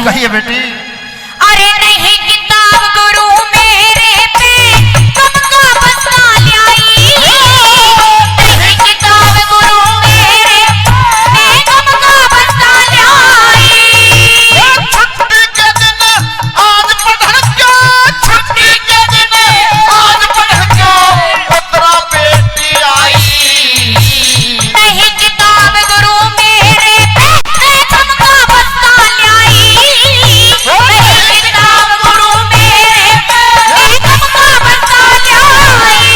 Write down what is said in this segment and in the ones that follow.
कहिए बेटी। अरे नहीं किताब गुरु मेरे पे तुमको बसा लाई, नहीं किताब गुरु मेरे पे तुमको बसा लाई। छुट्टी के दिन आज पढ़ के, छुट्टी के दिन आज पढ़ के पुत्रा बेटी आई, नहीं किताब गुरु मेरे पे तुमको बसा लाई, नहीं किताब गुरु मेरे पे तुमको बसा लाई।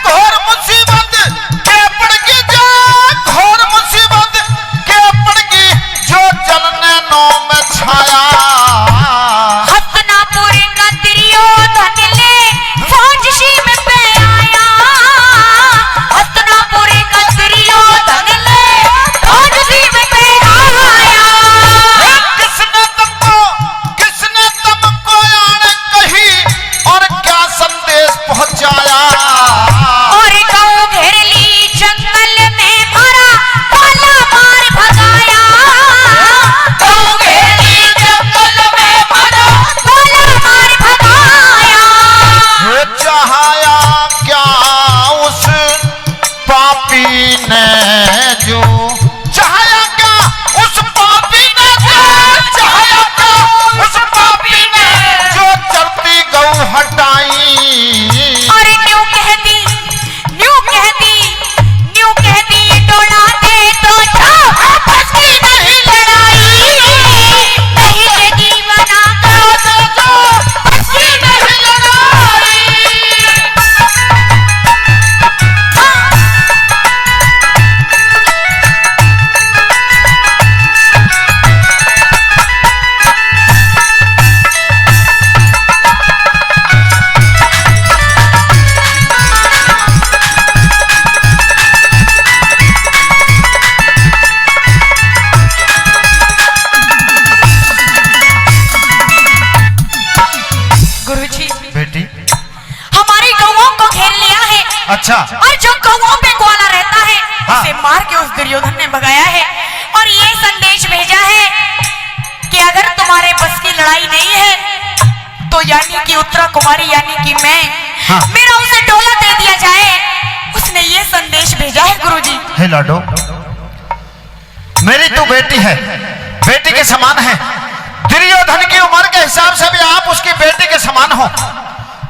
घोर मुसीबत के पड़ गई जो, घोर मुसीबत के पड़ गई जो जलने नो में छाया। हस्तनापुर का दुर्योधन ले फौज शीम पे आया, हस्तनापुर का दुर्योधन ले फौज शीम पे आया। किसने तुमको आने कही और क्या संदेश पहुंचाया। और गाँव घेर ली जंगल में मारा काला मार भगाया, गाँव घेर ली जंगल में मारा काला मार भगाया। ये चाहाया क्या उस पापी ने जो, चाहाया क्या उस पापी ने जो, चाहाया क्या उस पापी ने जो चलती गौ हटाई। और न्यू कह दी, न्यू कह दी, न्यू कह दी डोला दे तो जाओ आपस की नहीं लड़ाई, नहीं जगी बना दो तो जाओ आपस की नहीं लड़ाई। गुरुजी, बेटी हमारी गौओं को घेर लिया है, अच्छा, और जो गौओं पे ग्वाला रहता है हाँ। उसे मार के उस दुर्योधन ने भगाया है, और ये संदेश भेजा है कि अगर तुम्हारे बस की लड़ाई नहीं है तो यानी कि उत्तरा कुमारी यानी कि मैं, हाँ। मेरा उसे डोला दे दिया जाए। उसने ये संदेश भेजा है गुरुजी। हे लाडो, मेरी तू बेटी है, बेटी के समान है। दुर्योधन की उम्र के हिसाब से भी आप उसकी बेटी के समान हो।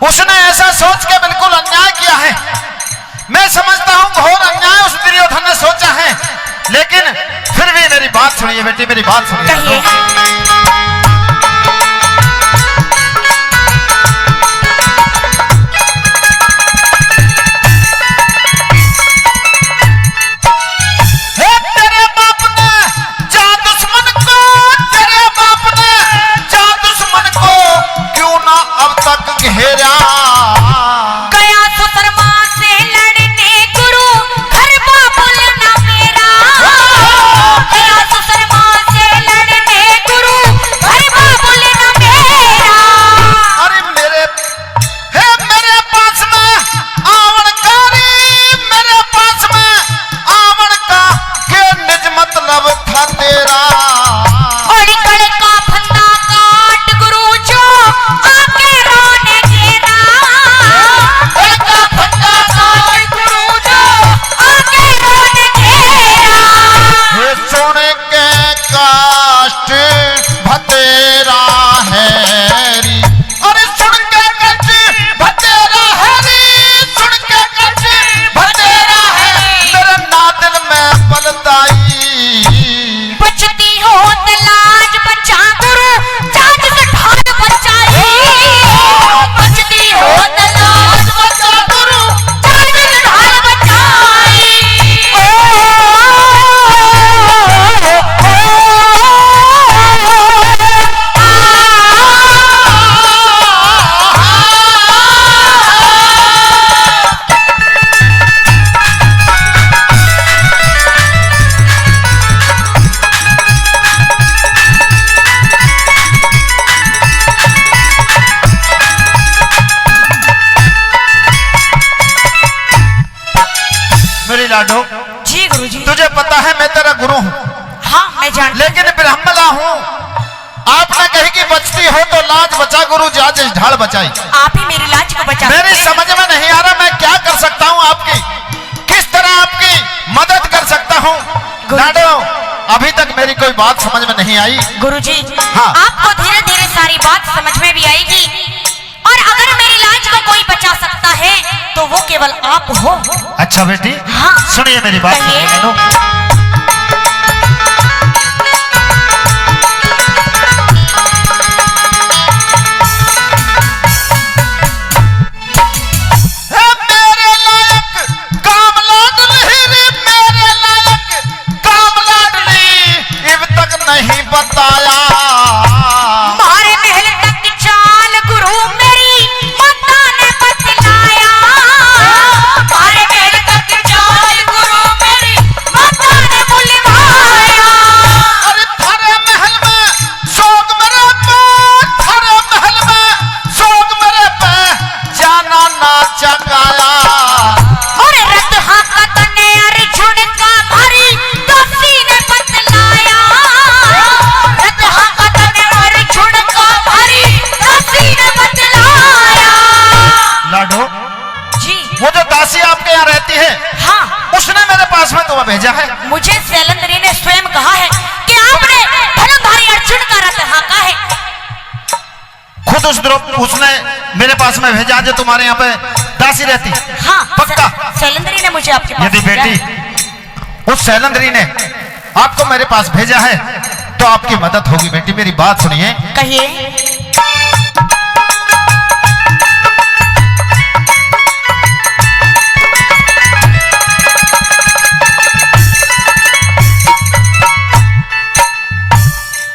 उसने ऐसा सोच के बिल्कुल अन्याय किया है। मैं समझता हूं घोर अन्याय उस दुर्योधन ने सोचा है, लेकिन फिर भी मेरी बात सुनिए बेटी, मेरी बात सुनिए। कहिए। हे तेरे बाप ने जा दुश्मन को, तेरे बाप ने जा दुश्मन को क्यों ना अब तक घेरा। गया सुतरमा से लड़ने गुरु घर बाबुल ना मेरा, गया सुतरमा से लड़ने गुरु लाडो, जी गुरुजी। तुझे पता है मैं तेरा गुरु हूँ। हाँ मैं जानती। लेकिन ब्राह्मणा हूँ। आपने कही कि बचती हो तो लाज बचा गुरु, जाज ढाल बचाई। आप ही मेरी लाज को बचा। मेरी समझ में नहीं आ रहा मैं क्या कर सकता हूँ आपकी, किस तरह आपकी मदद कर सकता हूँ। लाडो अभी तक मेरी कोई बात समझ में नहीं आई। गुरुजी हाँ। आपको धीरे धीरे सारी बात समझ में भी आएगी, और अगर मेरी लाज को कोई बचा सकता है तो वो केवल आप हो। अच्छा बेटी, हाँ। सुनिए मेरी बात। कहिए। नहीं बताया मारे महल तक चाल गुरु मेरी माता ने बतलाया। मारे महल तक चाल गुरु मेरी माता ने बुलवाया। अरे थारे महल में सोग मेरे पे, थारे महल में सोग मेरे पे जाना ना चकाया। और रत हाकत ने अर्जुन का भारी दोषी ने बतलाया। रत हाकत ने अर्जुन का भारी दोषी ने बतलाया। लाडो जी वो जो दासी आपके यहाँ रहती है, हाँ, उसने मेरे पास में तुम्हें भेजा है। मुझे शैलेंद्री ने स्वयं कहा है कि आपने धनुधारी अर्जुन का रथ हाका है। खुद उसने मेरे पास में भेजा जो तुम्हारे यहाँ पे दासी रहती। हाँ, पक्का? शैलेंद्री ने मुझे आपके पास यदि भेजा है। बेटी उस शैलेंद्री ने आपको मेरे पास भेजा है तो आपकी मदद होगी। बेटी मेरी बात सुनिए। कहिए।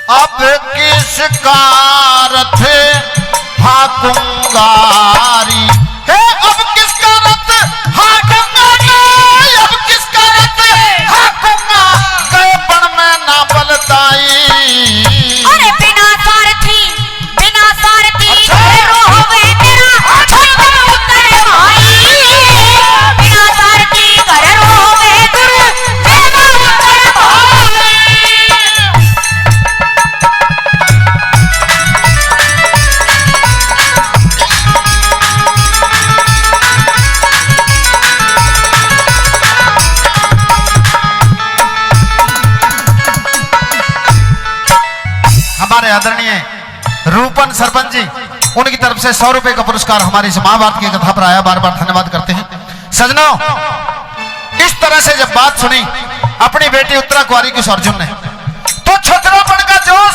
अब किसका रथ हाकूंगारी है, अब किसका रथ हाकूंगारी, अब किसका रथ हाकूंगा, गए पण में ना बलदाई। अरे बिना सारथी अच्छा। रोवे मेरा छोटा उतर भाई। बिना सारथी घर रोवे गुरु मेरा उतर भाई। हमारे आदरणीय रूपन सरपंच जी, उनकी तरफ से 100 रुपए का पुरस्कार हमारी इस महाभारत की कथा पर आया। बार बार धन्यवाद करते हैं। सजनों, इस तरह से जब बात सुनी अपनी बेटी उत्तरा कुमारी की उस अर्जुन ने, तो छतरापन का जोश,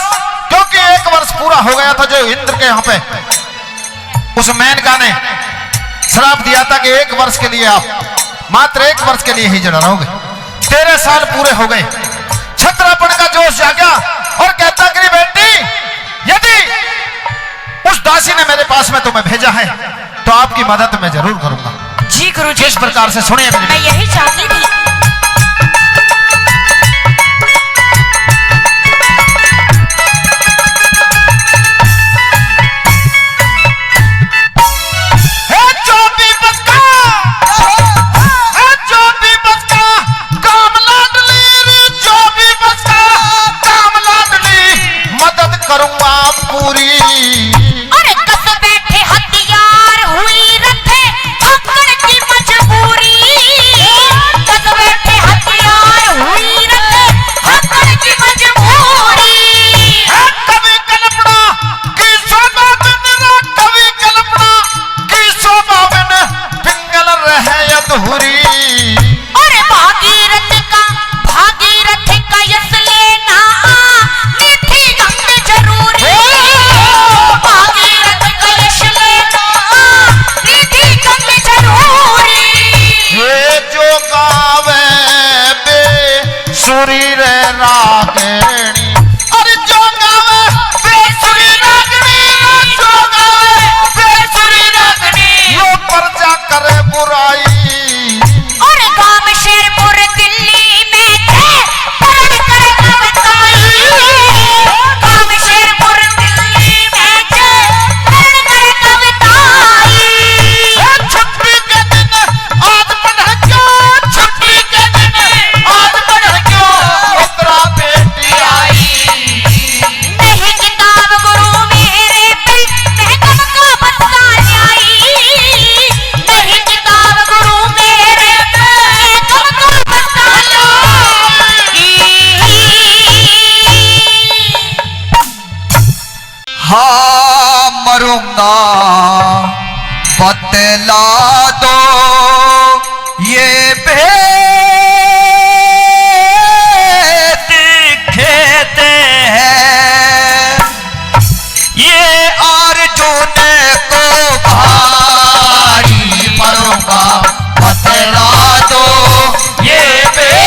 क्योंकि 1 वर्ष पूरा हो गया था जो इंद्र के यहाँ पे उस मेनका ने श्राप दिया था कि 1 वर्ष के लिए आप मात्र 1 वर्ष के लिए ही जड़ा रहोगे। 13 साल पूरे हो गए। छतरापन का जोश जागा और कहता कि बेटी यदि उस दासी ने मेरे पास में तुम्हें भेजा है तो आपकी मदद मैं जरूर करूंगा। जी गुरुजी, किस प्रकार से सुनिए मेरी मैं यही चाहती थी। है जो भी बचका, है जो भी बचका काम लाडली रे, जो भी बचका काम लाडली मदद करूंगा पूरी। अरे कस बैठे हथियार हुई रथे पकड़ की मजबूरी। कस बैठे हथियार हुई रथे पकड़ की मजबूरी। है कवि कल्पना की शोभा बिन, कवि कल्पना की शोभा बिन पिंगल रहे अधूरी। अरे भागीरथ का यश लेना निधि गंग जरूरी। भागीरथ का यश लेना निधि गंग जरूरी। ये जो गावे बेसुरी रे रागिणी, अरे जो गावे बेसुरी रागिणी, जो गावे बेसुरी रागिणी, वो प्रजा करे बुराई। और गांव शेरपुर दिल्ली में थे पढ़ कर कविताई। गांव शेरपुर दिल्ली में थे पढ़ कर कविताई। छुट्टी के दिन आज पढ़ के, छुट्टी के बतला दो ये भेद खेते हैं ये अर्जुन को भारी परूंगा बतला दो ये भेद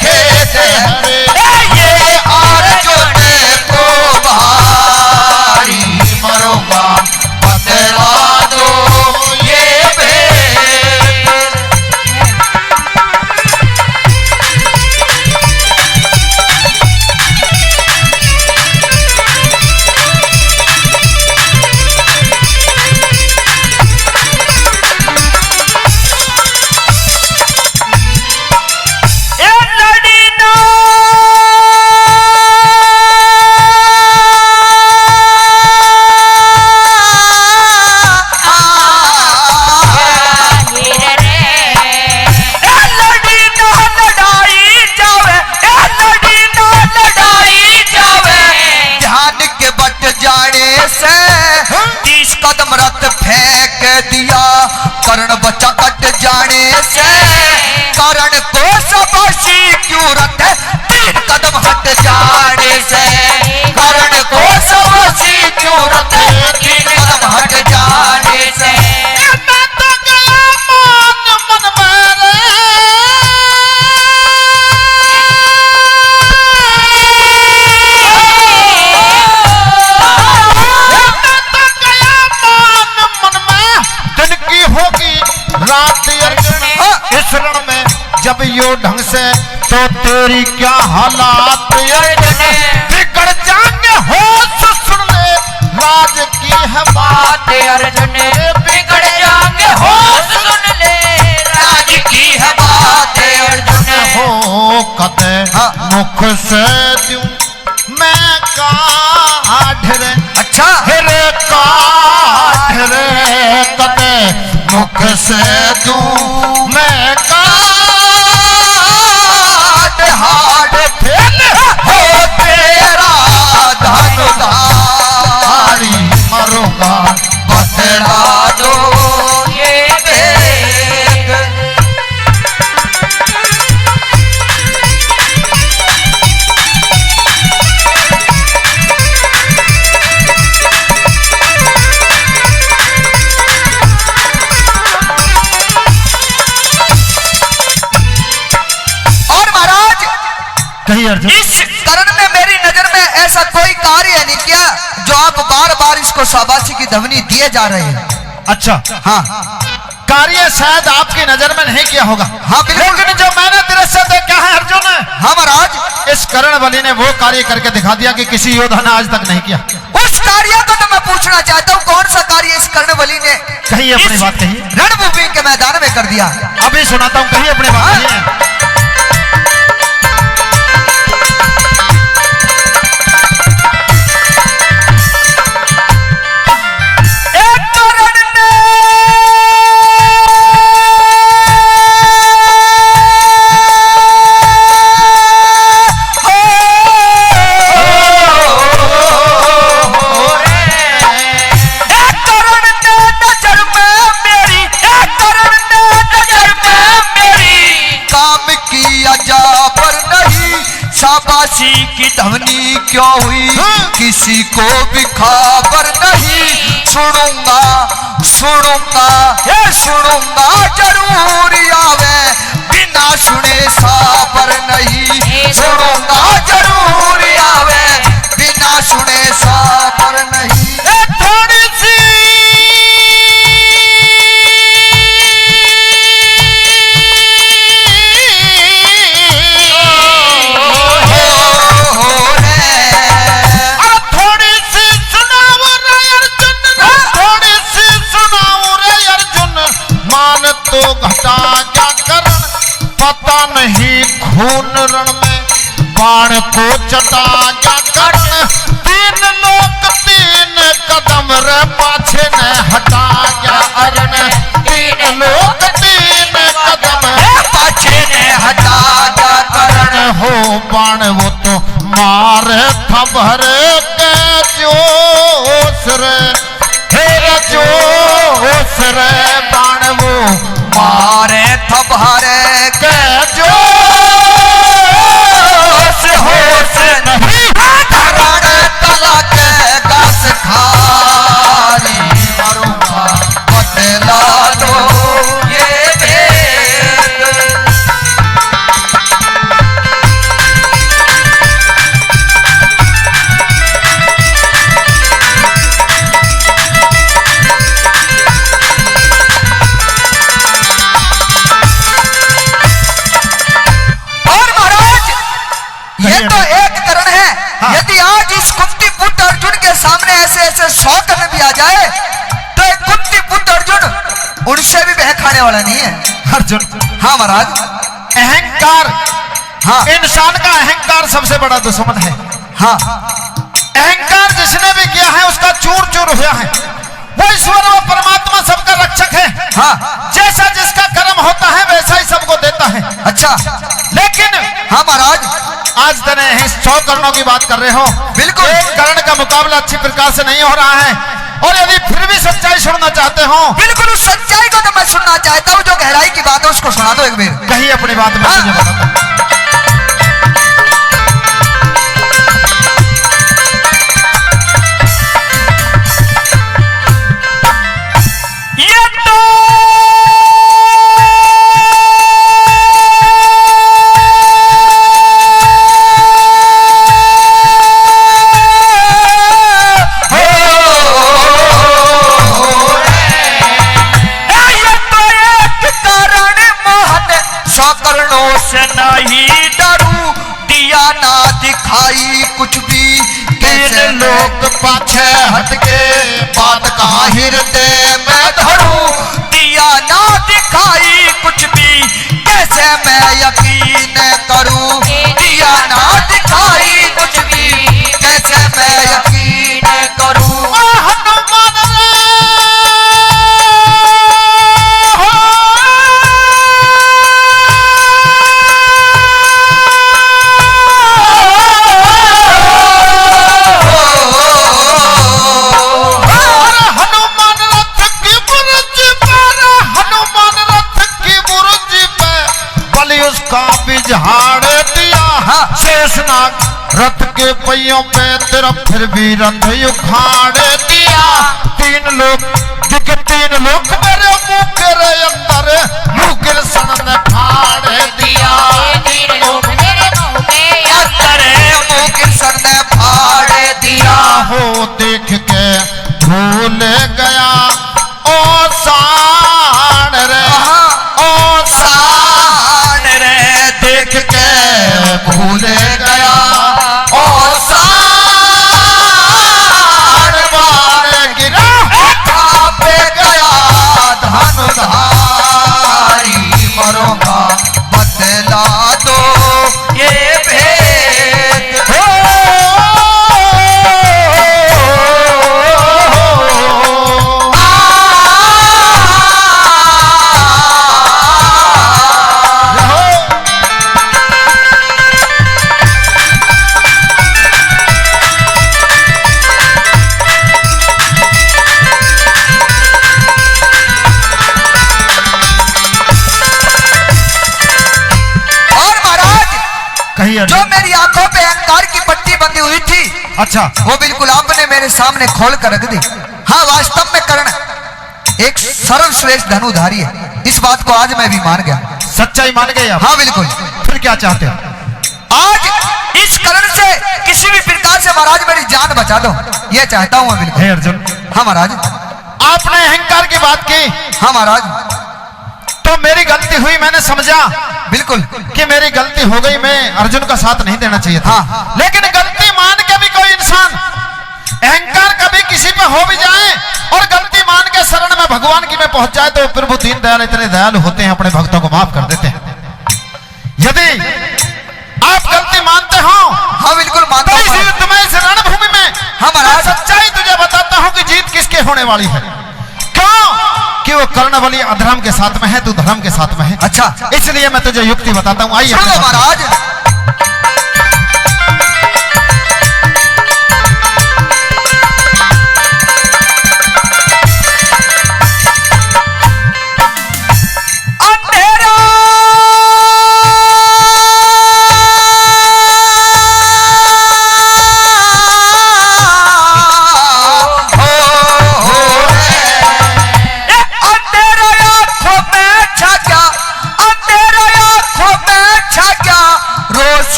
खेते हैं ये अर्जुन को भारी परूंगा बतला दो ये भेद। कदम रथ फेंक दिया कर्ण बचा कट जाने से कर्ण को सबशी क्यों रथ 3 कदम हट जाने से कर्ण को सबशी क्यों रथ 3 कदम हट जाने से। मैं तो गया मान मन मेरे रात अर्जुन इस रण में जब यो ढंग से तो तेरी क्या हालात अर्जुन बिगड़ जाएंगे होश सुन ले राज की है बात अर्जुन बिगड़ जाएंगे होश सुन ले राज की है बात अर्जुन हो कते मुख से दूं मैं काढ़ रे अच्छा रे काढ़ रे कते मुख से दूं मैं काट हाड फेल हो तेरा धनुधारी मरूंगा बतला दो ये भेद। कहीं अर्जुन इस कर्ण ने मेरी नजर में ऐसा कोई कार्य नहीं किया जो आप बार बार इसको शाबाशी की ध्वनि दिए जा रहे हैं। अच्छा हाँ कार्य शायद आपकी नजर में नहीं किया होगा हाँ बिल्कुल। लेकिन जो मैंने दृश्य देखा है अर्जुन हाँ महाराज इस कर्ण बलि ने वो कार्य करके दिखा दिया कि किसी योद्धा ने आज तक नहीं किया। उस कार्य को तो मैं पूछना चाहता हूँ कौन सा कार्य इस कर्ण बलि ने कहीं अपनी बात कही रणभूमि के मैदान में कर दिया। अभी सुनाता हूँ कहीं अपनी बात कही। शाबाशी की ध्वनि क्यों हुई किसी को भी खबर नहीं सुनूंगा सुनूंगा ये सुनूंगा जरूर आवे बिना सुने साबर नहीं सुनूंगा जरूर आवे बिना सुने साबर नहीं। थोड़ी सी नहीं खून रण में बाण को चटा गया कर्ण 3 लोक 3 कदम रे पाछे ने हटा गया अरण 3 लोक 3 कदम पाछे ने हटा गया कर्ण हो बाण वो तो मारे था भर के जोश रे हे रे बाण वो मारे थबारे के जोश होश नहीं करण तला के घास खारी मरूंगा बदला दो ये भेद। और महाराज ये तो एक करण है। हाँ। यदि आज इस कुंती पुत्र अर्जुन के सामने ऐसे ऐसे 100 कर्ण भी आ जाए तो एक कुंती पुत्र अर्जुन उनसे भी बह खाने वाला नहीं है। अर्जुन हाँ महाराज। अहंकार, हाँ इंसान का अहंकार सबसे बड़ा दुश्मन है। हाँ अहंकार जिसने भी किया है उसका चूर चूर हुआ है। वो ईश्वर व परमात्मा सबका रक्षक है। हाँ जैसा जिसका कर्म होता है वैसा ही सबको देता है। अच्छा। लेकिन हाँ महाराज आज तने 100 करणों की बात कर रहे हो। बिल्कुल। एक कर्ण का मुकाबला अच्छी प्रकार से नहीं हो रहा है। और यदि फिर भी सच्चाई सुनना चाहते हो, बिल्कुल उस सच्चाई को तो मैं सुनना चाहता हूँ। जो गहराई की बात है उसको सुना दो एक बार। कही अपनी बात में हाँ। मुझे बताता हूं। ये तो करणों से नहीं डरू दिया ना दिखाई कुछ भी कैसे लोग पाछे हटके बात कहाँ हृदय में धरूं दिया ना दिखाई कुछ भी कैसे मैं यकीन करूं दिया ना दिखाई कुछ भी कैसे मैं यकीन करूं। झाड़ दिया शेषनाग रथ के पहियों पे तेरा फिर भी रथ उखाड़ दिया। 3 लोग मेरे मुंह के अंदर मुगिर सन ने फाड़ दिया। 3 लोग मेरे मुंह के अंदर मुगिर सन ने फाड़ दिया। हो देख के भूल गया ओ साण रे ओ साण रे देख के भूल गया ओ साण बाण गिरा पे गया धनुधारी मरूंगा बदला दो ये भेद। जो मेरी आंखों पे अहंकार की पट्टी बंधी हुई थी अच्छा वो बिल्कुल आपने मेरे सामने खोल कर रख दी। हाँ वास्तव में कर्ण एक सर्वश्रेष्ठ धनुधारी है। इस बात को आज मैं भी मान गया। सच्चाई मान गए आप? हाँ बिल्कुल। फिर क्या चाहते हो? आज इस कर्ण से किसी भी प्रकार से महाराज मेरी जान बचा दो ये चाहता हूँ मैं बिल्कुल। हे अर्जुन हाँ महाराज। आपने अहंकार की बात की हाँ महाराज। तो मेरी गलती हुई, मैंने समझा बिल्कुल कि मेरी गलती हो गई, मैं अर्जुन का साथ नहीं देना चाहिए था। हाँ। लेकिन गलती मान के भी कोई इंसान अहंकार कभी किसी पे हो भी जाए और गलती मान के शरण में भगवान की में पहुंच जाए तो प्रभु दीनदयाल इतने दयालु होते हैं, अपने भक्तों को माफ कर देते हैं। यदि आप गलती मानते हो हाँ बिल्कुल मानता तो हूं। इस युद्ध में, इस रणभूमि में हाँ महाराज। सच्चाई तुझे बताता हूं कि जीत किसके होने वाली है। क्यों कि वो कर्णबली अधर्म के साथ में है, तू धर्म के साथ में है। अच्छा इसलिए मैं तुझे युक्ति बताता हूं। आइए सुनो महाराज।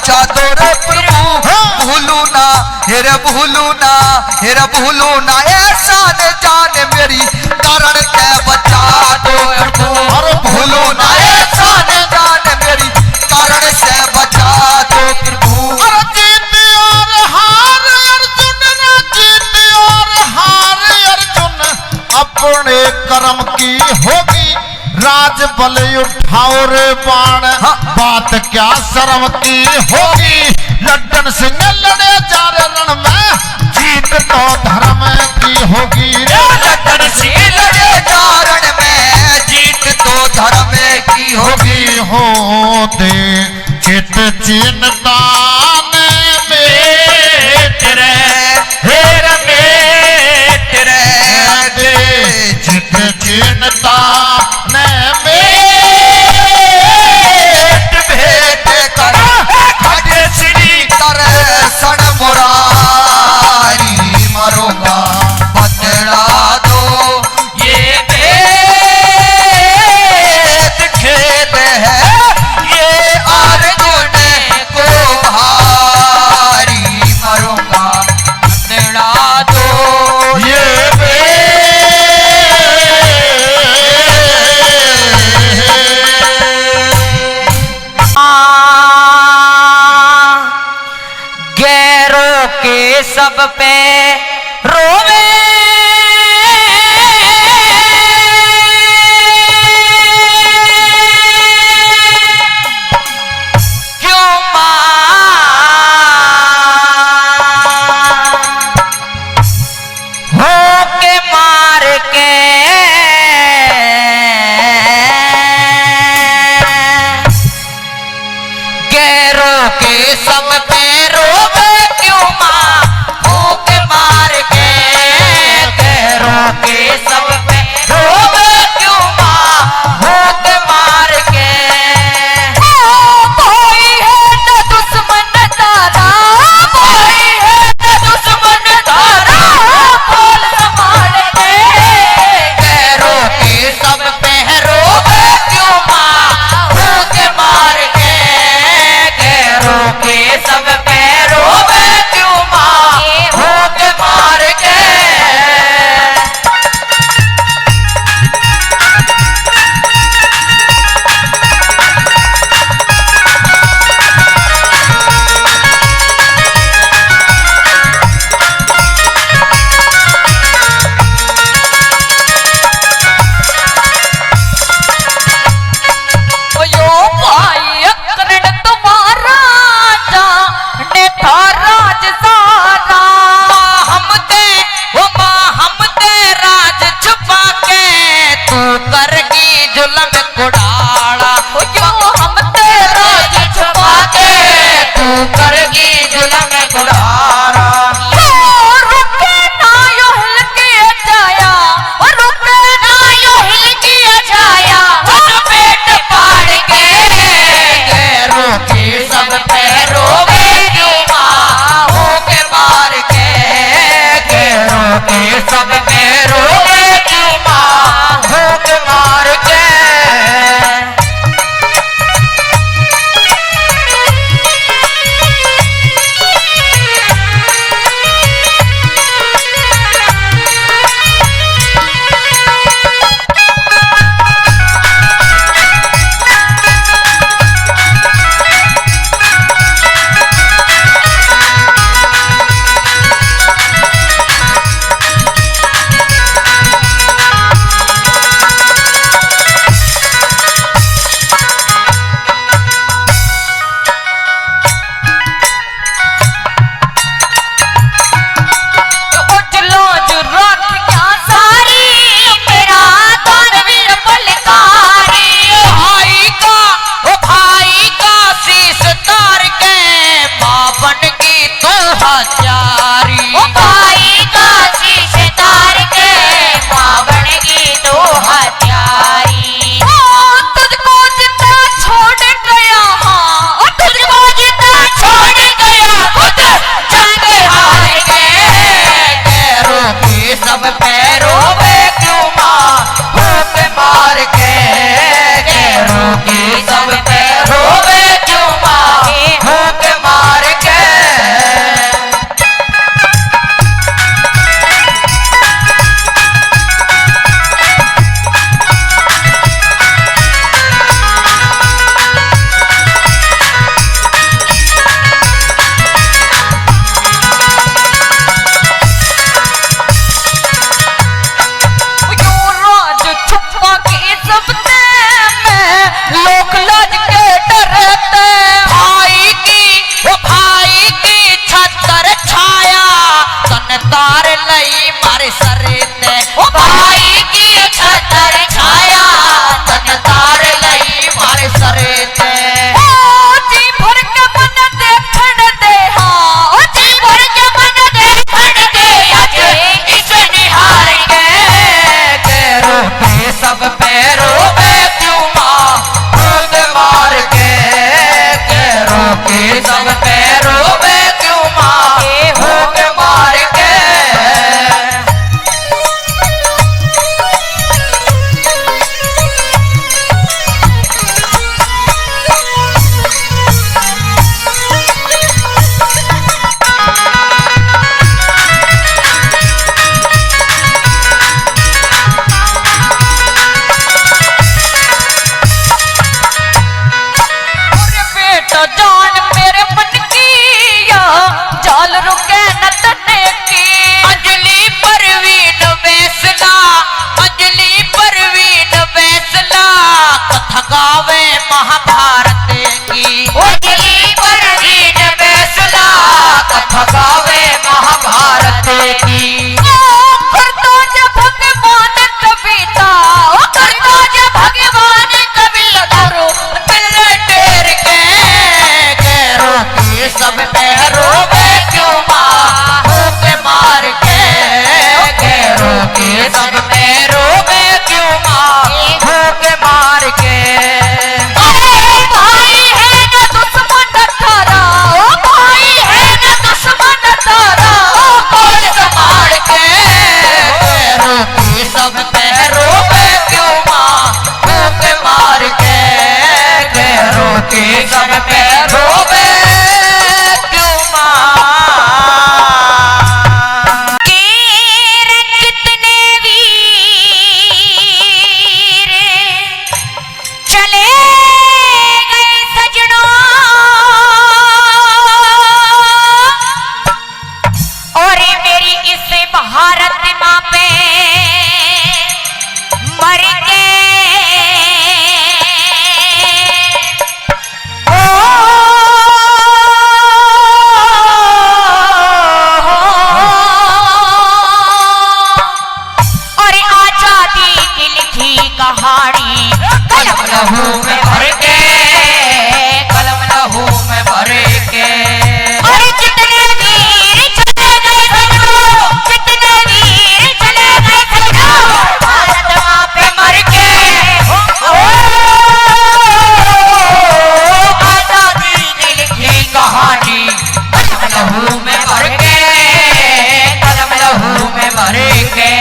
बचा दो रे प्रभु, भूलू ना हेरे भूलू ना, हेरे भूलू ना ऐसा न जाने मेरी, कारण के बचा दो प्रभु, और भूलू ना ऐसा न जाने मेरी, कारण से बचा दो प्रभु। और जीत और हार अर्जुन ना, जीत और हार अर्जुन अपने कर्म की होगी, राज बल उठाओ रे बाण, बात क्या शर्म की होगी, लड्डन सिंह लड़े जा रे रण में, जीत तो धर्म की होगी, लड्डन सिंह लड़े जा रण में, जीत तो धर्म की होगी। हो दे चित चिंता तेरे हेर में तेरे दे चित चिंता ने भेंट कर खड़े श्री कर सन मुरारी, मरूंगा बदला दो ये भेद खेद है, ये अर्जुन को भारी, मरूंगा बदला दो ये गैरों के सब पे रोवे, क्यों मां हो के मार के, गैरों के सब पे रोवे, क्यों मां हो के मार के, गैरों के सब पे रोवे, क्यों मां हो के मार के, कोई है न दुश्मन तारा, कोई है न दुश्मन तारा, बोल संभाल के, गैरों के सब पे रोवे, क्यों मां हो के मार के, गैरों के सब पे रोवे, क्यों मां हो के मार के। यो भाई अकरण तुम्हारा जाने था राज सारा, हम दे राज छुपा के, तू करगी जुल्म कुड़ाड़ा, यो हम दे राज छुपा के, तू करगी जुल्म कुड़ाड़ा, रुके ना यो हिल के जाया, रुके ना यो हिल के जाया, पेट फाड़ के, गैरों के सब पे रोवे, क्यों मां हो के मार के, गैरों के सब पे रोवे, क्यों मां हो के मार के। सब पे रोवे क्यों माँ भूख तन तार लई मारे सरे ते ओ भाई की छतर छाया तन तार लई मारे सरे ते ओ जी भर के मन देखण दे हाँ ओ जी भर के मन देखण दे आज इस निहार के रोके सब पैरों में क्यों माँ खुद मार के रोके सब पैरों में क्यों माँ खुद मार के जान मेरे मन की या जाल रुके न तने की अंजलि परवीन बैसला अंजलि परवीन बैसला कथा गावे महाभारत की अंजलि परवीन बैसला कथा गावे महाभारत की करतो ज भगवान कविता करतो ज भगवान कविता गुरु दिल टेर के रोके सब पैरों में क्यों माँ खुद मार के रोके सब पैरों में क्यों माँ खुद मार के भाई है न दुश्मन तारा ओ भाई है न दुश्मन तारा ओ कौन संभाल के रोके सब पैरों में क्यों माँ खुद मार के रोके सब पैरों में क्यों माँ तेरे कितने वीर चले गए सजनों और मेरी इस भारत माँ पे मर और आजादी की लिखी कहानी कलम लहू में भर के कलम लहू में भर के और कितने वीर चले गए सजनों कितने वीर चले गए सजनों भारत माँ पे मर के आजादी की लिखी कहानी कलम लहू में भर के कलम लहू में भर के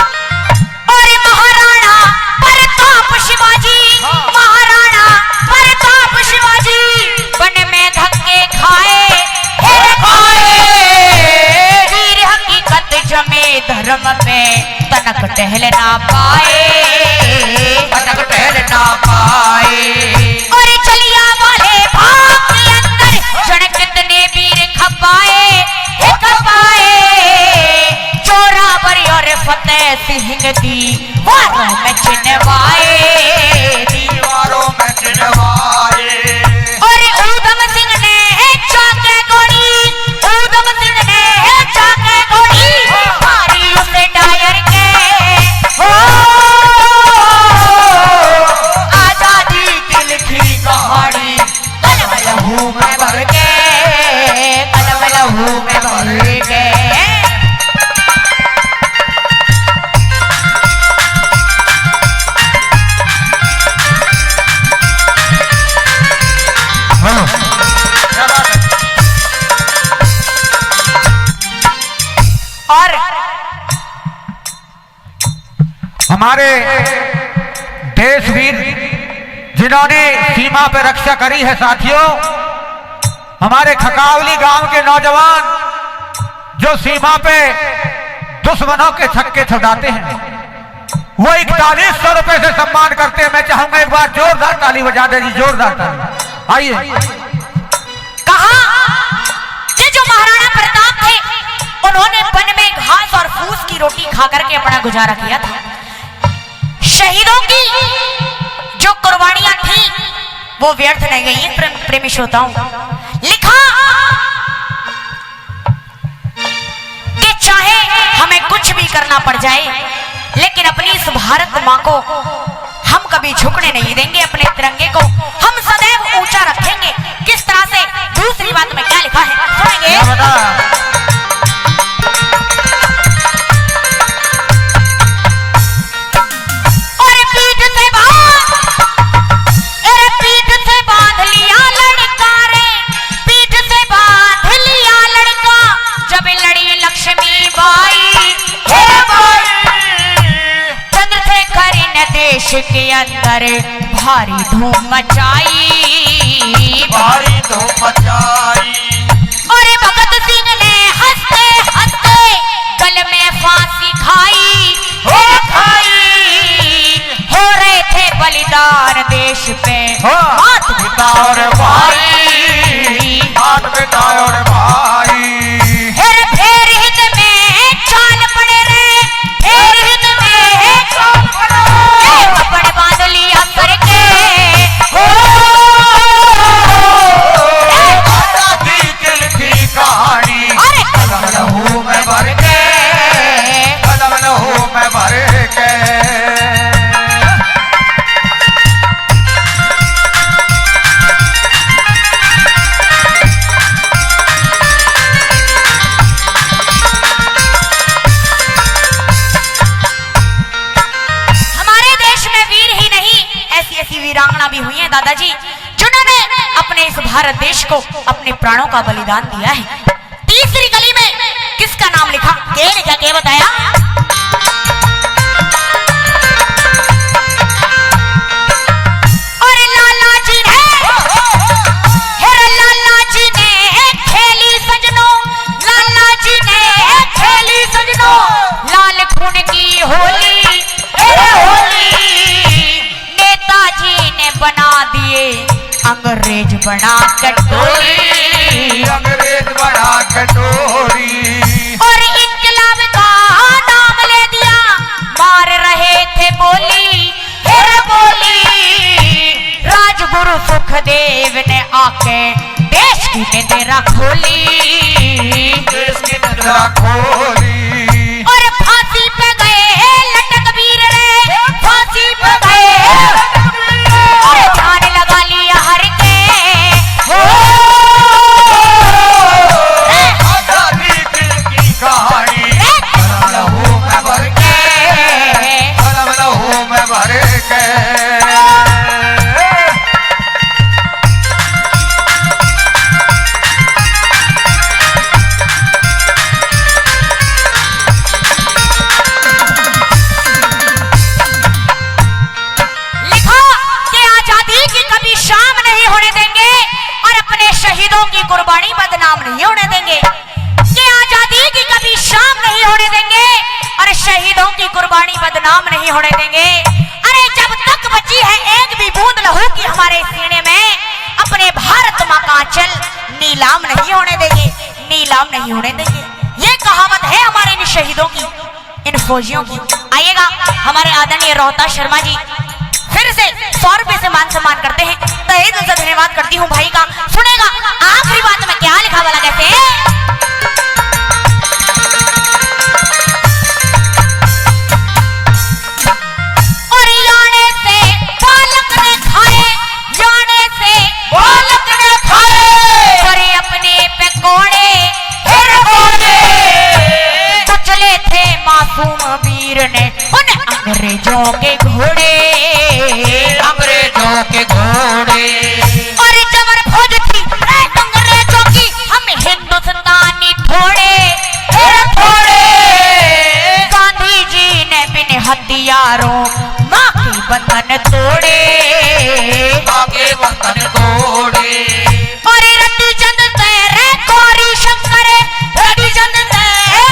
और महाराणा प्रताप शिवाजी महाराणा प्रताप शिवाजी वन में धक्के खाए वीर हकीकत जमे धर्म पे तनक टहल ना पाए पटक टहल ना पाए और चलिया वाले भाग के अंदर जन कितने वीर खपाए चोरावरी और फतेह सिंह दीवारों में चिनवाए दीवारों में चिनवाए और ऊधम सिंह ने चाके गोली ऊधम सिंह ने चाके गोली मारी उसे डायर के हो आजादी की लिखी कहानी कलम लहू में भर के कलम लहू में भर के और हमारे देशवीर जिन्होंने सीमा पर रक्षा करी है साथियों, हमारे खकावली गांव के नौजवान जो सीमा पे दुश्मनों के छक्के छुड़ाते हैं, वो 4100 रुपए से सम्मान करते हैं। मैं चाहूंगा एक बार जोरदार ताली बजा दे जी, जोरदार ताली। आइए। कहा ये जो महाराणा प्रताप थे, उन्होंने वन में घास खा करके अपना गुजारा किया था। शहीदों की जो कुर्बानियां थी वो व्यर्थ नहीं गई हैं प्रेमी श्रोताओं। लिखा कि चाहे हमें कुछ भी करना पड़ जाए लेकिन अपनी इस भारत मां को हम कभी झुकने नहीं देंगे, अपने तिरंगे को हम सदैव ऊंचा रखेंगे। किस तरह से, दूसरी बात में क्या लिखा है सुनेंगे। और पीठ से बांध लिया लड़का रे, पीठ से बांध लिया लड़का, जब लड़ी लक्ष्मी बाई चंद्रशेखर ने देश के अंदर भारी धूम मचाई, भारी धूम मचाई। और भगत सिंह ने हंसते हंसते गल में फांसी खाई, हो रहे थे बलिदान देश पे मात पिता और भाई, मात पिता और भाई। फिर हिंद में चाल पड़े रे, फिर हिंद में चाल पड़े, कपड़े बांध लिया करके आजादी दिल की कहानी, कलम लहू में भर के, कलम लहू में भर के। वीरांगना भी हुई है दादाजी जिन्होंने अपने इस भारत देश को अपने प्राणों का बलिदान दिया है। तीसरी गली में किसका नाम लिखा, क्या लिखा, क्या बताया। और लाला जी ने, लाला जी ने खेली सजनों, लाला जी ने खेली सजनों, लाल खून की होली, होली नेताजी ने बना दिए अंग्रेज बना कटोरी, अंग्रेज बना कटोरी। और इनकलाब का नाम ले दिया, मार रहे थे बोली, फिर बोली। राजगुरु सुखदेव ने आके देश की निंदेरा खोली, देश की निंदेरा खोली। और फांसी पे गए लटक वीर रे, फांसी पे गए, और ध्यान लगा लिया हर के आजादी दिल की कहानी, कलम लहू में भर के, कलम लहू में भर के। शहीदों की कुर्बानी बदनाम नहीं होने देंगे, कि आजादी की कभी शाम नहीं होने देंगे, और शहीदों की कुर्बानी बदनाम नहीं होने देंगे। अरे जब तक बची है एक भी बूंद लहू की हमारे सीने में, अपने भारत मां का आंचल नीलाम नहीं होने देंगे, नीलाम नहीं होने देंगे। ये कहावत है हमारे इन शहीदों की, इन फौजियों की। आइएगा हमारे आदरणीय रोहता शर्मा जी फिर से 100 रुपए से मान सम्मान करते हैं। तहे दिल से धन्यवाद करती हूँ भाई का। सुनेगा आखिरी बात में क्या लिखा वाला कहते हैं। और याने से बालक ने खाए, याने से बालक ने खाए, करे अपने पे कोड़े, फिर कोड़े कुचले थे मासूम वीर ने उन अंग्रेजों के घोड़े, अंग्रेजों के घोड़े। और जबर फौज थी अंग्रेजों की, हम हिंदुस्तानी थोड़े, थोड़े। गांधी जी ने बिन हथियारों माँ के वतन तोड़े, माँ के वतन तोड़े। और रति चंद तेरे गौरी शंकर, रति चंद तेरे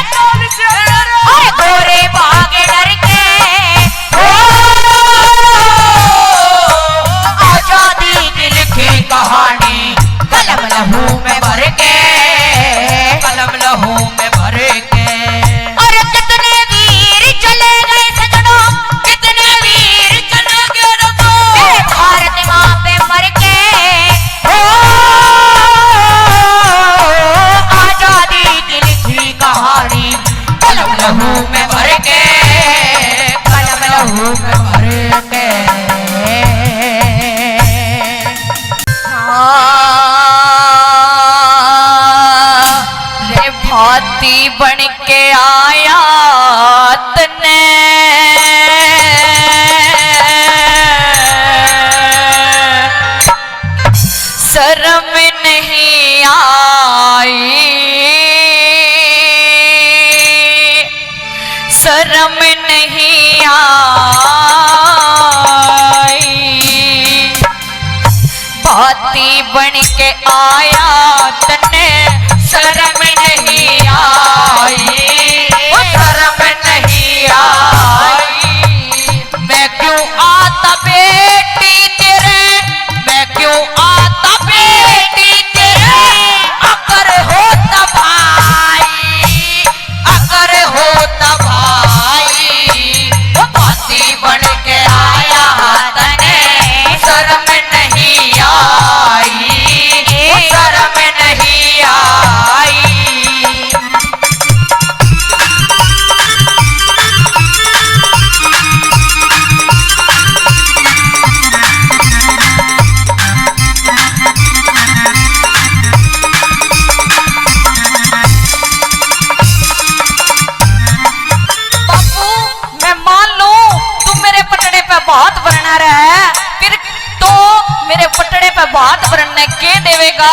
और गोरे भागे डर के, लहू में भर के, कलम लहू में भर के। रे भाती बन के आया तने, शर्म नहीं आई, शर्म नहीं आई। भाती बन के आया तने, शर्म नहीं आई, शर्म नहीं आई। मैं क्यों आता बेटी तेरे, मैं क्यों आता बेटी तेरे, अगर होता भाई, अगर होता भाई। वो भाती बन के आया तने, शर्म नहीं आई, शर्म नहीं आई। बहुत बरना रहा है, फिर तो मेरे पटड़े पे बात बरने के देवेगा,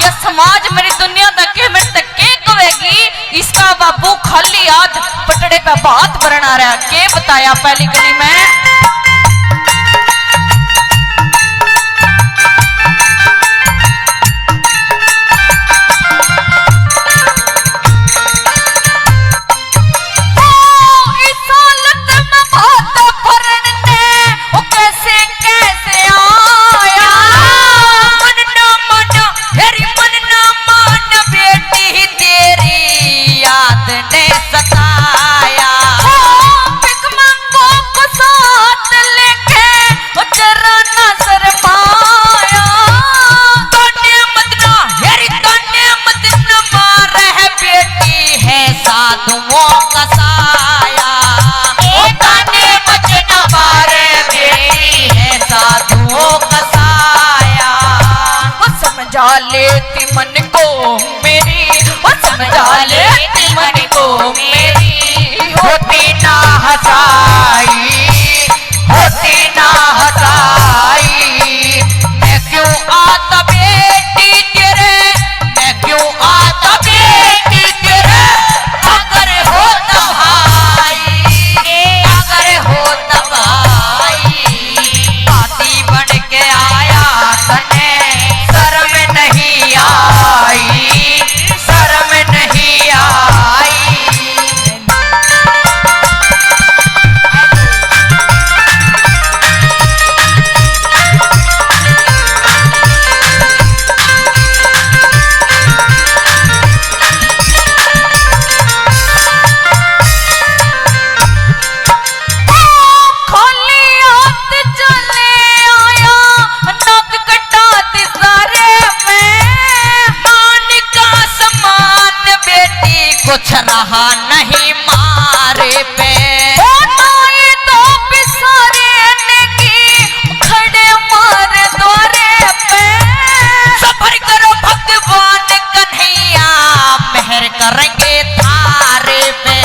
यह समाज मेरी दुनिया तक के मेरे तक के कहेगी। इसका बाबू खाली हाथ पटड़े पे बात बरना रहा, के बताया पहली गली में। समझा लेती मन को मेरी, वो समझा लेती मन को मेरी। होती ना हंसाई, होती ना हंसाई। मैं क्यों आता बेटी तेरे, मैं क्यों आता बेटी तेरे, अगर होता भाई, अगर होता भाई। भाती बन के आया तने, शर्म नहीं आई, शर्म नहीं आई। कुछ रहा नहीं मारे पे, तो पिसारे की खड़े मार द्वारे पे। सफर करो भगवान कन्हैया, मेहर करेंगे थारे पे।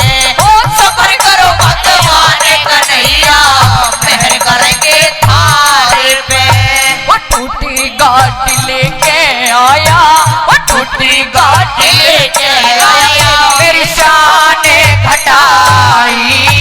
सफर करो भगवान कन्हैया, मेहर करेंगे थारे पे। वो टूटी गाड़ी लेके आया, वो टूटी गाड़ी लेके आया, मेरी शान घटाई।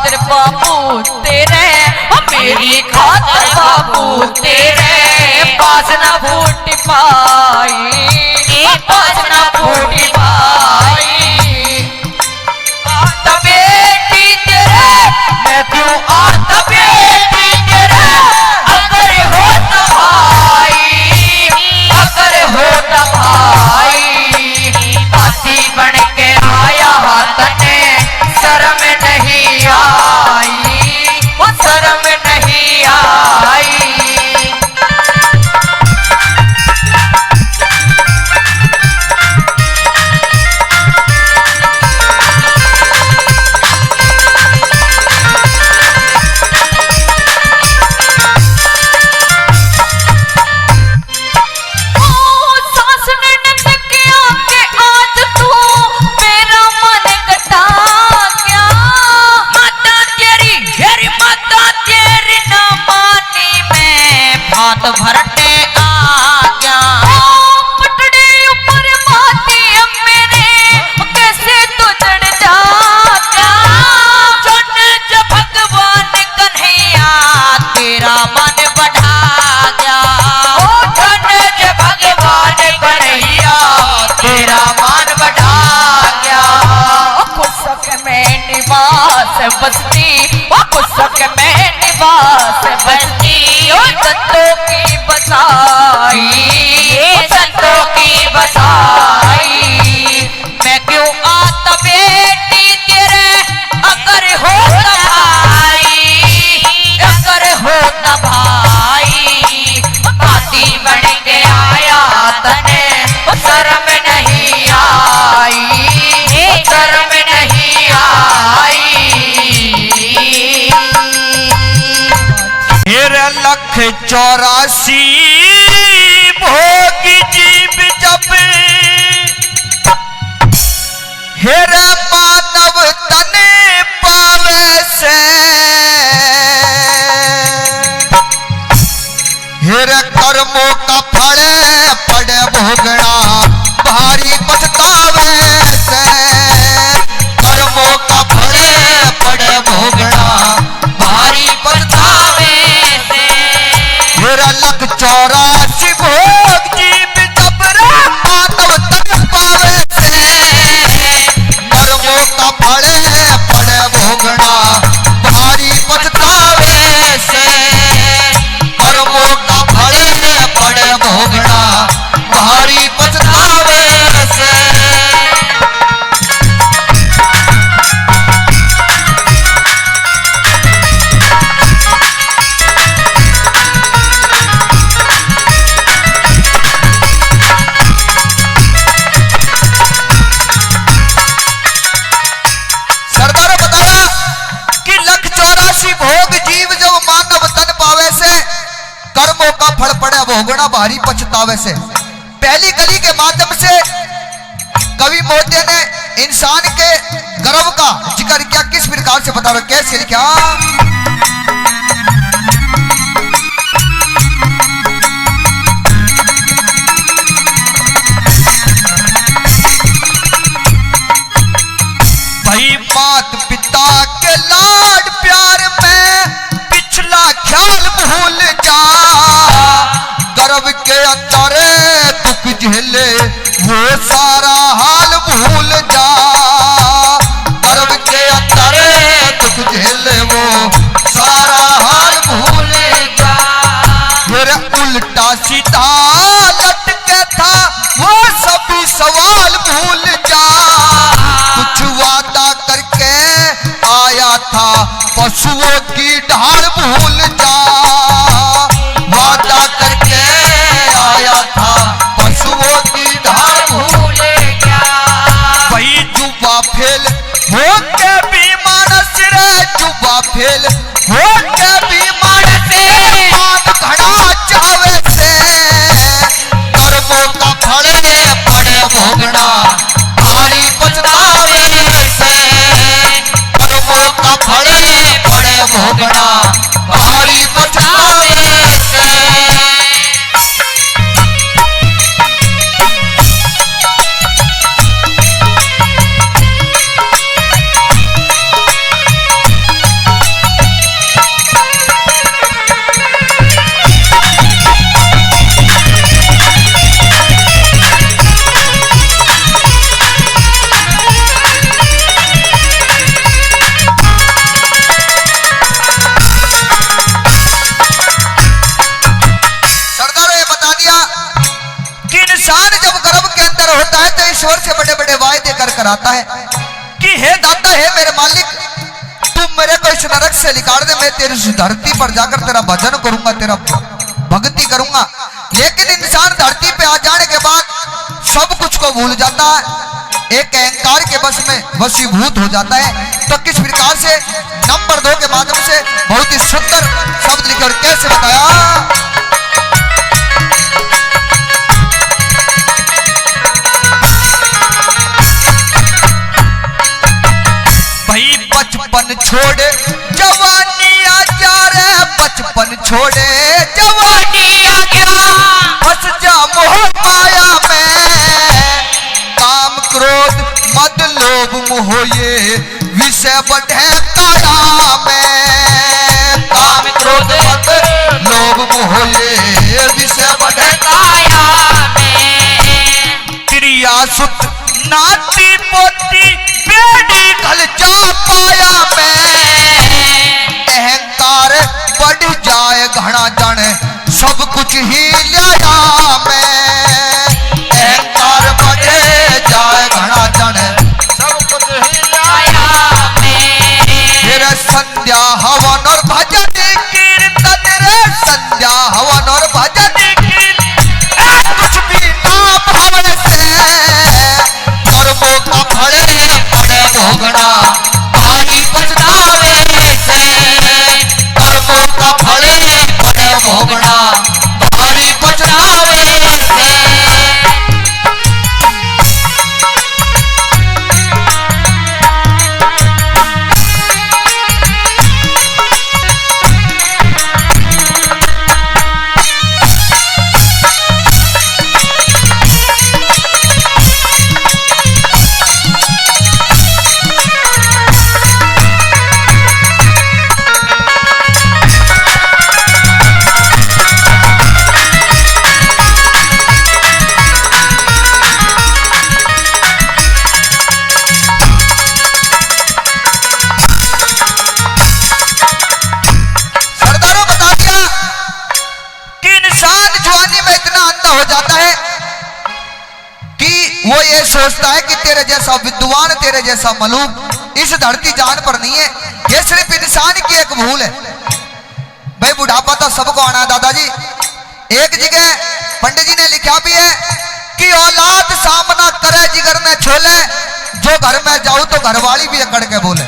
खातिर बाबू तेरे, मेरी खातिर बाबू तेरे पास न फूट पाई, पास न फूट पाई। आता बेटी तेरे मैं क्यों आता बेटी तेरे, अगर होता भाई, अगर होता भाई। हाथी बन के आया तने शर्म नहीं आई, वो शर्म नहीं आई। भरने आ गया पटड़ी ऊपर माती मेरे, कैसे तो चढ़ जाता। जन भगवान कन्हैया तेरा मन बढ़ा गया, ओ जन भगवान कन्हैया तेरा मन बढ़ा गया। कुसक में निवास बसती, ओ कुसक में निवास बसती, ओ संतों की बसाई, संतों की बसाई। मैं क्यों आता बेटी तेरे, अगर होता भाई, अगर होता भाई। हाथी बन के आया तने शर्म नहीं आई, शर्म नहीं आई। हेरे लख 84 भोग जीव जब, हेरे मानव तने पावे से, हेरे कर्मों का फड़े पड़े भोगना भारी पछतावे से, कर्मों का फड़े पड़े भोगना भारी पछतावे से। हेरा लख 84 भोग जीव जब रे मानव तन पावे से, कर्मों का फड़े पड़े भोगना भारी पछतावे से, कर्मों का फड़े पड़े भोगना भारी पछतावे से। सरदार बताया कि लख 84 भोग जीव जब मानव तन पावे से, कर्मों का फल पड़े भोगना भारी पछतावे से। पहली कली के माध्यम से कवि मोटे ने इंसान के गर्व का जिक्र किया। किस प्रकार से बता रहे, कैसे लिखा? भाई मात पिता के लाड प्यार में पिछला ख्याल भूल जा, गर्व के अंदर दुख झेले वो सारा हाल भूल जा, गर्व के अंदर दुख झेले वो सारा हाल भूल जा। फिर उल्टा सीधा लटके था वो सभी सवाल भूल जा, कुछ वादा करके आया था पशुओं की ढाल भूल जा, वादा करके आया था पशुओं की ढाल भूल जा। वही जुबा फेल हो के भी मानस रे, जुबा फेल हो के भी मानस मान घड़ा चावे से, कर्मों का फड़े पड़े भोगना भारी पछतावे से, कर्मों का फड़े पड़े भोगना भारी पछतावे से। होता है तो ईश्वर से बड़े बड़े वायदे कर कर आता है कि हे दाता, हे मेरे मालिक, तू मेरे को इस नरक से निकाल दे, मैं तेरी इस धरती पर जाकर तेरा भजन करूंगा, तेरा भक्ति करूंगा। लेकिन इंसान धरती पे आ जाने के बाद सब कुछ को भूल जाता है, एक अहंकार के बस में वशीभूत हो जाता है। तो किस प्रकार से नंबर 2 के माध्यम से बहुत ही सुंदर शब्द लिखे और कैसे बताया। भाई बचपन छोड़े जवानी आ जा रे, बचपन छोड़े जवानी आ गया, फंस जा मोह माया में, काम क्रोध मद लोभ मोह ये विषय बढ़े काया में, काम क्रोध मद लोभ मोह ये विषय बढ़े काया में, क्रिया सुत नाती पोती बेड़ी घल जा पाया में, अहंकार बढ़ जाए घना जाने सब कुछ ही लिया में, अहंकार बढ़े जाए घना जाने सब कुछ ही लिया में। फिर संध्या हवन और भजन कीर्तन रे, संध्या हवन और भजन कीर्तन कुछ भी ना भाव से, कर्मों का फल पड़े भोगना भारी पछतावे से, कर्मों का फल पड़े भोगना भारी पछतावे से। वो ये सोचता है कि तेरे जैसा विद्वान, तेरे जैसा मलूक इस धरती जान पर नहीं है। ये सिर्फ इंसान की एक भूल है। भाई बुढ़ापा तो सबको आना है दादाजी। एक जगह पंडित जी ने लिखा भी है कि औलाद सामना करे जिगर ने छोले, जो घर में जाऊं तो घरवाली भी अकड़ के बोले।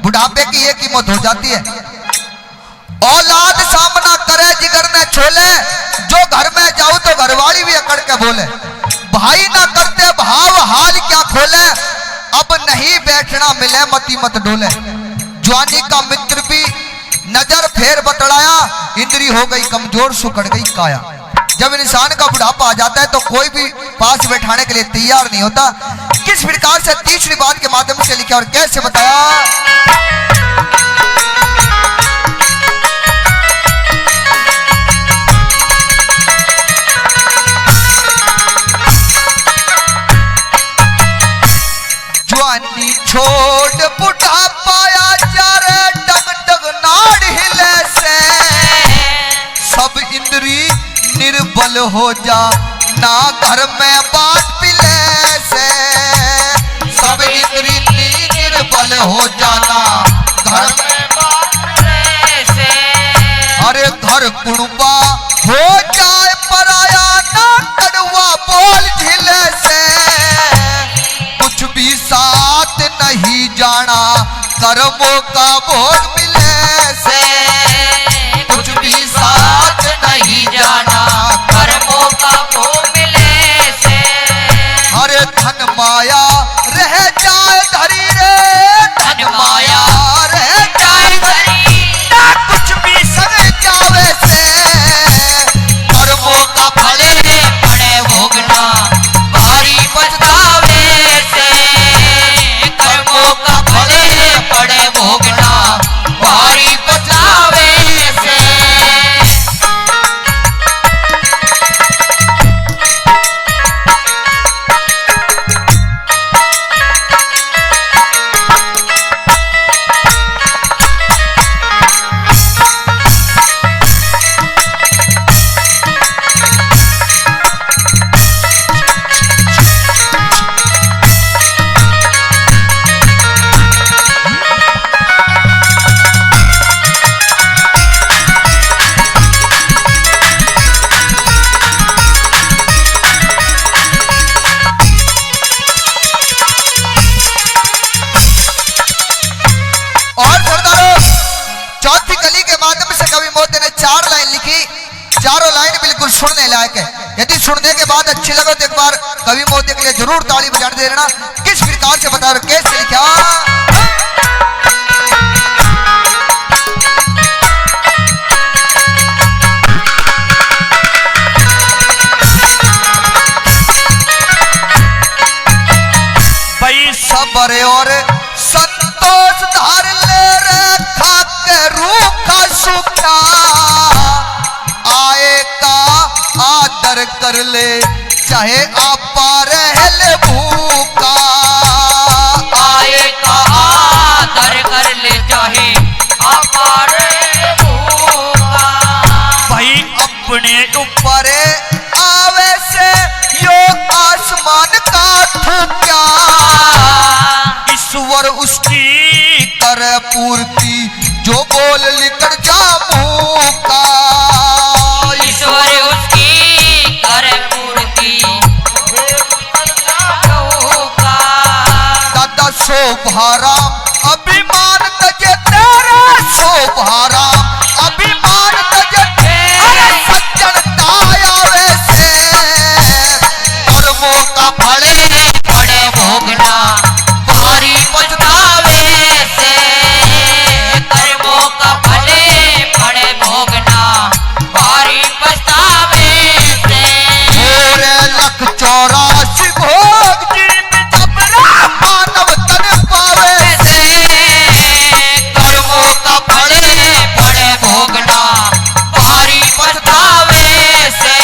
बुढ़ापे की ये कीमत हो जाती है। औलाद सामना करे जिगर ने छोले, जो घर में जाऊं तो घरवाली भी अकड़ के बोले। भाई ना करते भाव हाल क्या खोले, अब नहीं बैठना मिले मती मत डोले। जवानी का मित्र भी नजर फेर बतड़ाया, इंद्री हो गई कमजोर सुकड़ गई काया। जब इंसान का बुढ़ापा आ जाता है तो कोई भी पास बैठाने के लिए तैयार नहीं होता। किस प्रकार से तीसरी बात के माध्यम से लिखा और कैसे बताया। जवानी छोड़ बुढ़ापा आ जा रे, डग डग नाड़ हिले से, सब इंद्री निर्बल हो जा ना घर में बात पिले से, सब इंद्री निर्बल हो जाना घर में बात पिले से। अरे घर कुड़बा हो जाए पराया ना कड़वा बोल झिले से, कुछ भी साथ नहीं जाना कर्मों का भोग मिले से, कुछ भी साथ नहीं जाना कर्मों का भोग मिले से। अरे धन माया रह जाए धरी रे, धन माया रह जाए धरी, ना कुछ भी संग जावे से, कर्मों का फल पड़े भोगना भारी पछतावे से, कर्मों का फल पड़े भोगना भारी पछतावे से। बिल्कुल सुनने लायक है। यदि सुनने के बाद अच्छी लगे तो एक बार कवि महोदय के लिए जरूर ताली बजाने दे देना। किस प्रकार से बता रहे, कैसे लिखा? सबर और संतोष धार ले रे खाके रूखा सूखा, आए का आदर कर ले चाहे आपा रहल भूखा। आए का आदर कर ले चाहे आपा रहल भूखा। भाई अपने ऊपर आवे से यो आसमान का थूका, ईश्वर उसकी कर पूर्ति जो बोल लिखकर जा मुँह का। ईश्वर उसकी कर पूर्ति दादा शोभाराम अभिमान तजे तेरा, शोभाराम अभिमान तजे तेरा, सज्जनता आवे से कर्मों का फल बड़े भोगना भारी पछतावे से। कर्मों का फले बड़े भोगना भारी पछतावे से। पूरे 184 भोग जीत जबरा मानव तन पावे से। कर्मों का फले बड़े भोगना भारी पछतावे से।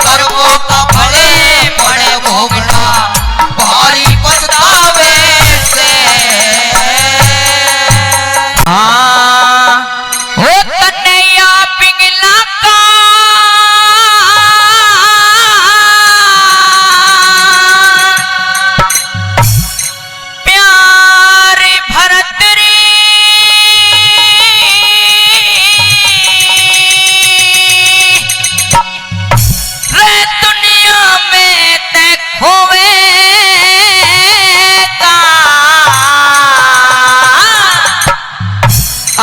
कर्मों का फले बड़े भोगना भारी पछतावे से। हाँ हो कन्हैया पिंगला का प्यार भरत रे दुनिया में ते खोवेगा।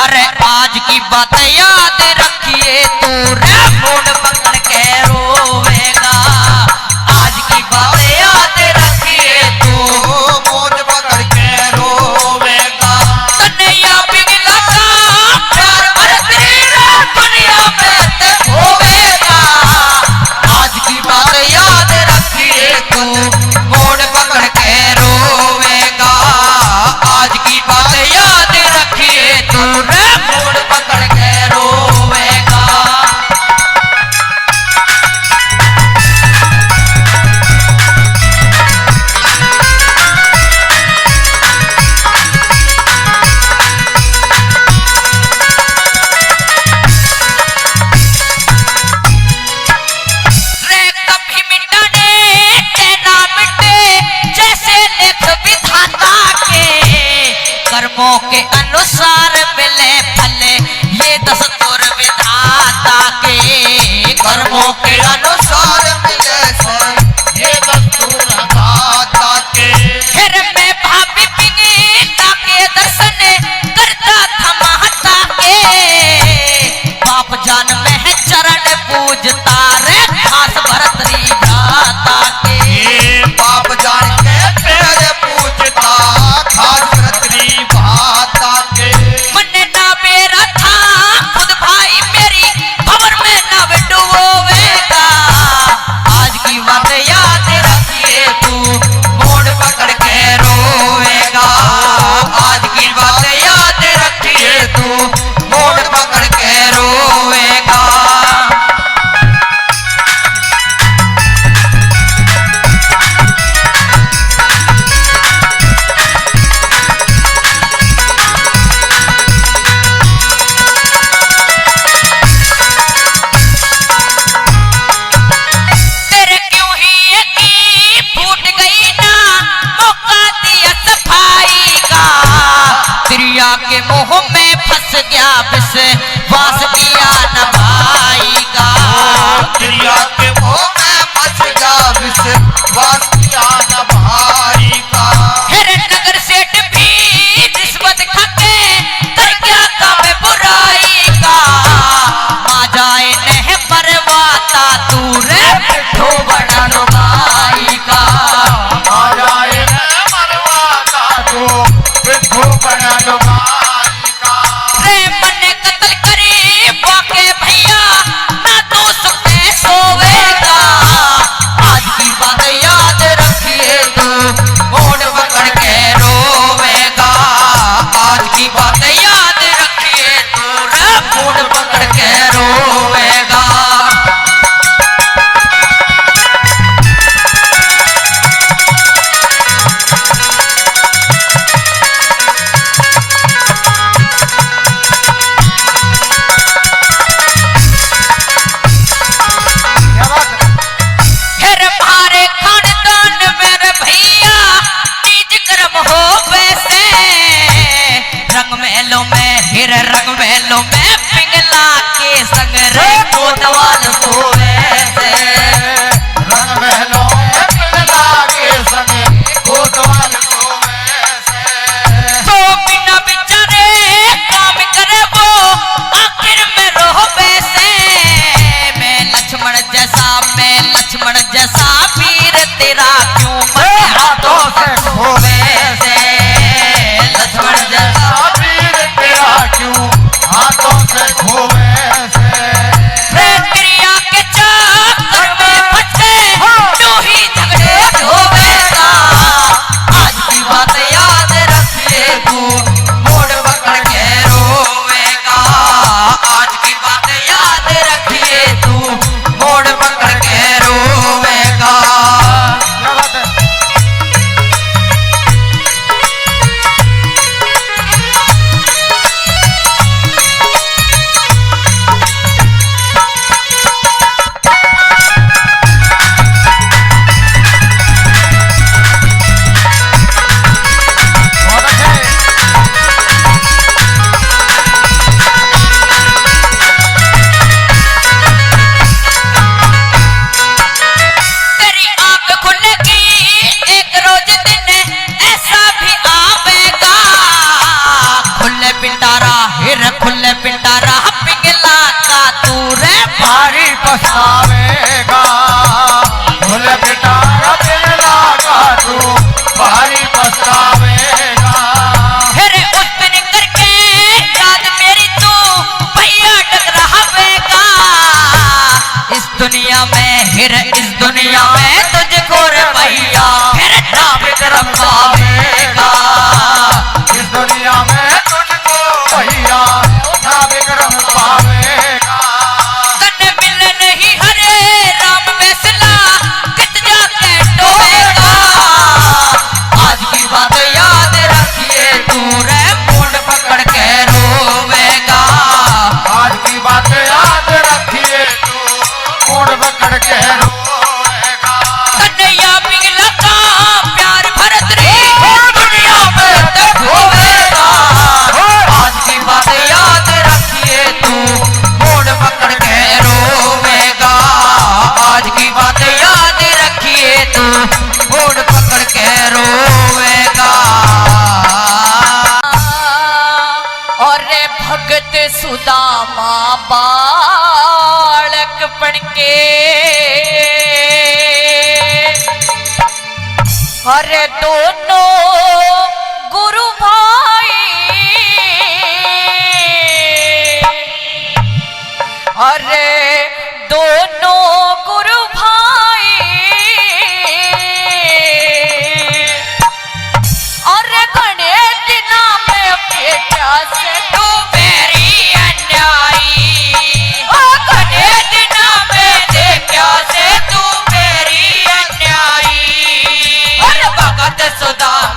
अरे आज की बात याद रखिए तू रे फोन पकड़ के रोवेगा। आज की बात याद रखिए तू मोज पकड़ के रोवेगा। कन्हैया पिघला का प्यार भरत रे दुनिया में ते खोवेगा। आज की बात याद रखिए तू मोड़ पकड़ के रोवेगा। आज की बात याद रखिए तू रे मोड़ पकड़ के रोवेगा। रे कभी मिटाने के ना मिटे जैसे लेख विधाता के। कर्मों के अनुसार मिले फले ये दस्तूर विधाता के। कर्मों के अनुसार मिले से ये दस्तूर दाता के। फिर मैं भाभी पिंगला के दर्शन करता था महता के। बाप जान में है चरण पूजता रे खास भरतरी भ्राता के। बाप जान के पैर पूजता खास रत्नी भाता के। मन ना मेरा था खुद हिर रंग महलों में पिंगला के संग रे कोतवाल सोवे से रंग महलों में पिंगला के संग कोतवाल सोवे से। तो बिना बिचारे काम करे वो आखिर में रोवे से। मैं लक्ष्मण जैसा वीर तेरा क्यों मत हाथों से खोवे से। लक्ष्मण जैसा वीर तेरा क्यों हाथों से खोवे से। क्रिया के चक्कर में फंसे यूं ही झगड़े होवेगा। आज की बात याद रखिए तू मोड़ पकड़ के रोवेगा। आज की बात याद रखिए तू मोड़ पकड़ के रोवेगा। क्या बात है? बहुत अच्छे। तेरी आंख खुलेगी एक रोज दिन ऐसा भी आवेगा। खुले पिटारा हिर खुले पिटारा पिघला का तू रे भारी पछतावेगा। भूल पिटारा पिघला का तू भारी पछतावेगा। हिर उस दिन करके याद मेरी तू भैया टकरावेगा। इस दुनिया में हिर इस दुनिया में तुझको रे भैया फिर ना विक्रम पावेगा। इस दुनिया में तुझको भैया ना विक्रम पावेगा। कन बिल नहीं हरे राम फैसला कित जाके टोवेगा। आज की बात याद रखिए तू रे मुंड पकड़ के रोवेगा। आज की बात याद रखिए तू मोड़ पकड़ के रोएगा। कन्हैया पिघला का प्यार भरत रे दुनिया में तक होवेगा। आज की बात याद रखिए तू मोड़ पकड़ के रोवेगा। आज की बात याद रखिए तू मोड़ पकड़ के रोवेगा। और भगत सुदामा बालक बन के अरे दोनों गुरु भाई अरे दोनों गुरु भाई अरे घने दिना में बेटा से तू मेरी अन्यायी। घने दिना में देखा से तू मेरी अन्यायी। अरे भगत सुदामा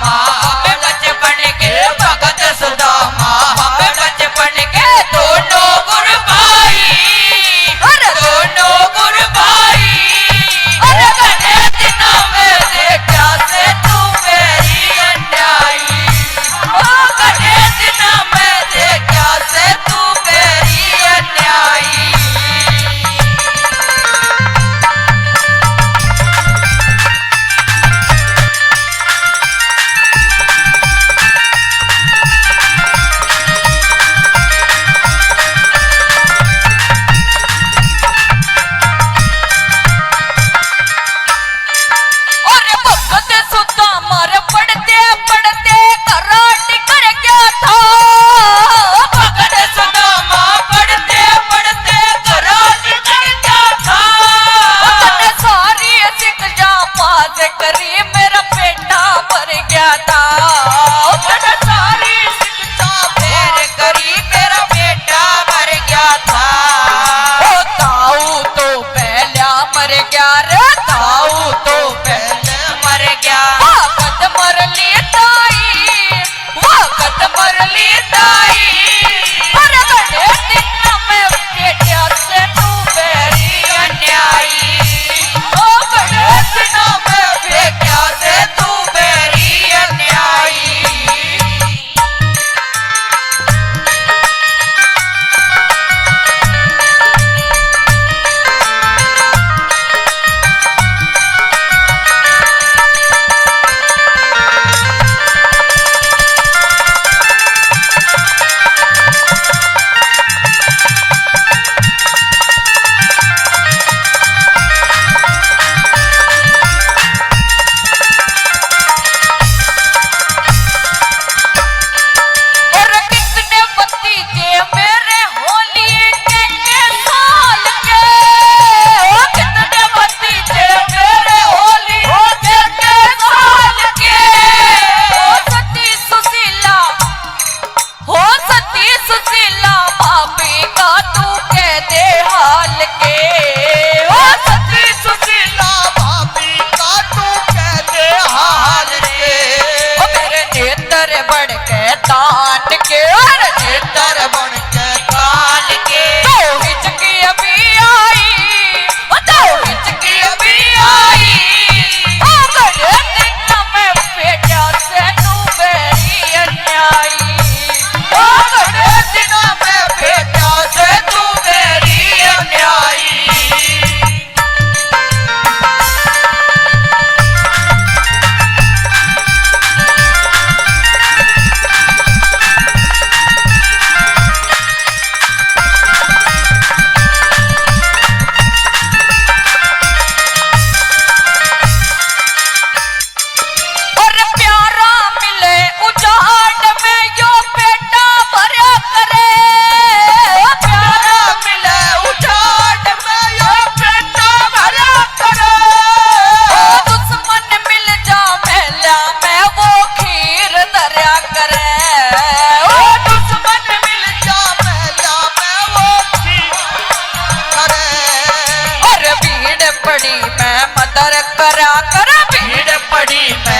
करा कर भीड़ पड़ी मैं